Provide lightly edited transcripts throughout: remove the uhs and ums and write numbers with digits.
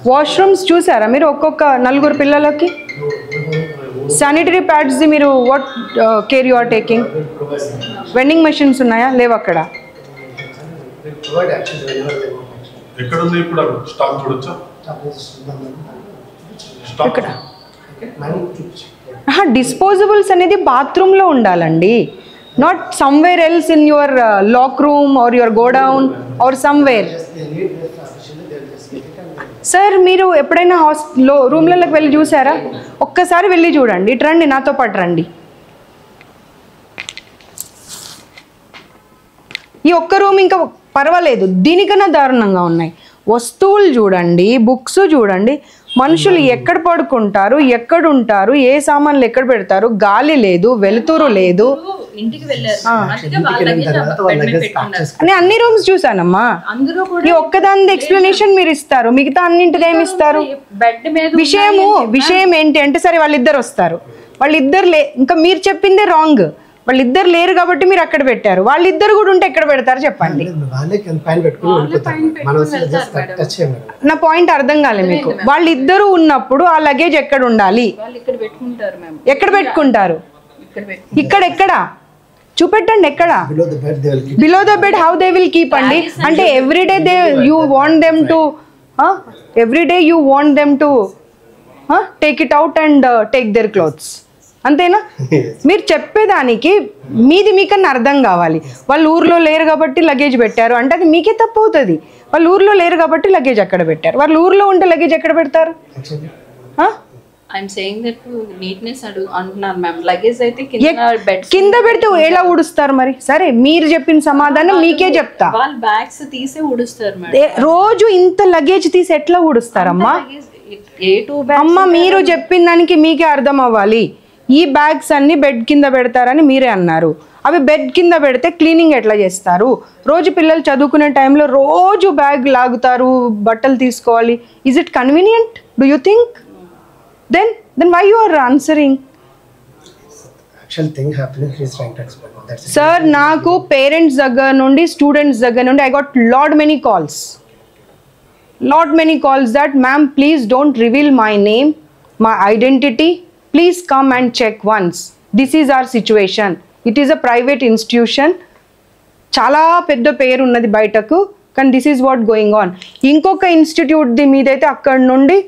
Washrooms చూసారా మీరు ఒక్కొక్క నలుగురు పిల్లలకి? శానిటరీ ప్యాడ్స్ మీరు what care you are taking? Vending machines ఉన్నాయా? లేవు అక్కడ. ఇక్కడ డిస్పోజబుల్స్ అనేది బాత్రూంలో ఉండాలండి, not somewhere else in your lock room or your godown or somewhere. Sir మీరు ఎప్పుడైనా రూమ్లలోకి వెళ్ళి చూసారా? ఒక్కసారి వెళ్ళి చూడండి. ఇటు రండి, నాతో పాటు రండి. ఈ ఒక్క రూమ్ ఇంకా పర్వాలేదు, దీనికన్నా దారుణంగా ఉన్నాయి. వస్తువులు చూడండి, బుక్స్ చూడండి, మనుషులు ఎక్కడ పడుకుంటారు, ఎక్కడ ఉంటారు, ఏ సామాన్లు ఎక్కడ పెడతారు, గాలి లేదు, వెలుతురు లేదు. అన్ని రూమ్స్ చూసానమ్మా. ఈ ఒక్కదాని ఎక్స్ప్లెనేషన్ మీరు ఇస్తారు, మిగతా అన్నింటిది ఏమి ఇస్తారు? విషయం ఏంటి అంటే, సరే వాళ్ళిద్దరు వస్తారు, వాళ్ళిద్దరు ఇంకా మీరు చెప్పిందే రాంగ్. వాళ్ళిద్దరు లేరు కాబట్టి మీరు అక్కడ పెట్టారు, వాళ్ళిద్దరు కూడా ఉంటే ఎక్కడ పెడతారు చెప్పండి. నా పాయింట్ అర్థం కాలే మీకు. వాళ్ళిద్దరు ఉన్నప్పుడు ఆ లగేజ్ ఎక్కడ ఉండాలి? ఎక్కడ పెట్టుకుంటారు? ఇక్కడ చూపెట్టండి, ఎక్కడ? Below the bed. How they will keep అండి? అంటే everyday you want them to take it out and take their clothes, అంతేనా? మీరు చెప్పేదానికి మీది మీకన్నా అర్థం కావాలి. వాళ్ళు ఊర్లో లేరు కాబట్టి లగేజ్ పెట్టారు అంటే అది మీకే తప్పు అవుతుంది. వాళ్ళు ఊర్లో లేరు కాబట్టి లగేజ్ అక్కడ పెట్టారు, వాళ్ళు ఊర్లో ఉంటే లగేజ్ ఎక్కడ పెడతారు? కింద పెడితే ఎలా ఊడుస్తారు మరి? సరే మీరు చెప్పిన సమాధానం మీకే చెప్తా. రోజు ఇంత లగేజ్ తీసి ఎట్లా ఊడుస్తారమ్మా? అమ్మ మీరు చెప్పిన దానికి మీకే అర్థం అవ్వాలి. ఈ బ్యాగ్స్ అన్ని బెడ్ కింద పెడతారని మీరే అన్నారు. అవి బెడ్ కింద పెడితే క్లీనింగ్ ఎట్లా చేస్తారు? రోజు పిల్లలు చదువుకునే టైంలో రోజు బ్యాగ్ లాగుతారు, బట్టలు తీసుకోవాలి. Is it convenient? Do you think? Then why you are answering? Sir నాకు పేరెంట్స్ దగ్గర నుండి, స్టూడెంట్స్ దగ్గర నుండి I got lot many calls that ma'am please don't reveal my name, my identity, please come and check once. This is our situation. It is a private institution. చాలా పెద్ద పేరు ఉన్నది బయటకు, కానీ this is what going on. ఇంకొక ఇన్స్టిట్యూట్ది మీదైతే అక్కడ నుండి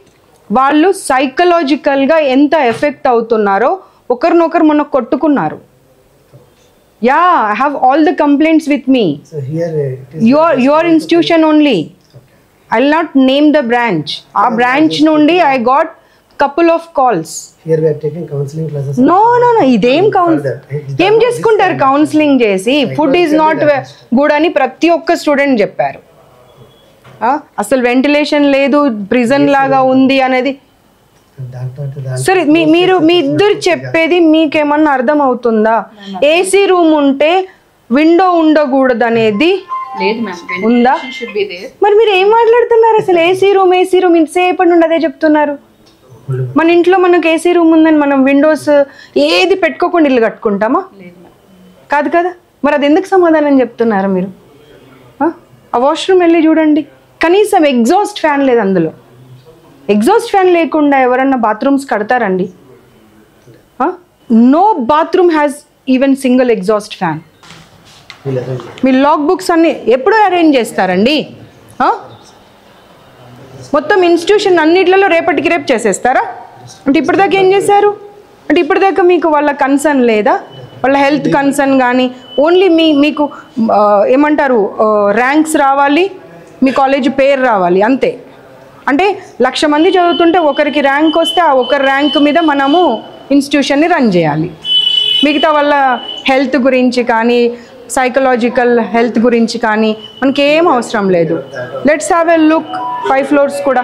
వాళ్ళు సైకలాజికల్గా ఎంత ఎఫెక్ట్ అవుతున్నారో ఒకరినొకరు మొన్న కొట్టుకున్నారు. Yeah, I have all the complaints with me. Your institution only. I'll not name the branch. Our branch nundi I got couple of calls. Here we are taking counseling classes. No. Idem em cheskuntaru counseling chesi. Food is not good ani prati okka student chepparu. Asalu ventilation ledu, prison laga undi anedi. సరే మీరు మీ ఇద్దరు చెప్పేది మీకేమన్నా అర్థం అవుతుందా? AC room ఉంటే window ఉండకూడదు అనేది ఉందా? మరి మీరు ఏం మాట్లాడుతున్నారు అసలు? ఏసీ రూమ్ ఇంతసేపటి నుండి అదే చెప్తున్నారు. మన ఇంట్లో మనకు ఏసీ రూమ్ ఉందని మనం విండోస్ ఏది పెట్టుకోకుండా ఇల్లు కట్టుకుంటామా? కాదు కదా. మరి అది ఎందుకు సమాధానం చెప్తున్నారు మీరు? ఆ వాష్రూమ్ వెళ్ళి చూడండి, కనీసం ఎగ్జాస్ట్ ఫ్యాన్ లేదు అందులో. ఎగ్జాస్ట్ ఫ్యాన్ లేకుండా ఎవరన్నా బాత్రూమ్స్ కడతారండి? No bathroom has even single exhaust fan. మీ లాగ్ బుక్స్ అన్ని ఎప్పుడు అరేంజ్ చేస్తారండి? మొత్తం ఇన్స్టిట్యూషన్ అన్నిట్లలో రేపటికి రేపు చేసేస్తారా? అంటే ఇప్పటిదాకా ఏం చేశారు? అంటే ఇప్పటిదాకా మీకు వాళ్ళ కన్సర్న్ లేదా? వాళ్ళ హెల్త్ కన్సర్న్ కానీ ఓన్లీ మీకు ఏమంటారు ర్యాంక్స్ రావాలి, మీ కాలేజ్ పేరు రావాలి అంతే. అంటే 1,00,000 మంది చదువుతుంటే ఒకరికి ర్యాంక్ వస్తే ఆ ఒకరి ర్యాంక్ మీద మనము ఇన్స్టిట్యూషన్ని రన్ చేయాలి. మిగతా వాళ్ళ హెల్త్ గురించి కానీ సైకలాజికల్ హెల్త్ గురించి కానీ మనకి ఏం అవసరం లేదు. Let's have a look 5 floors కూడా.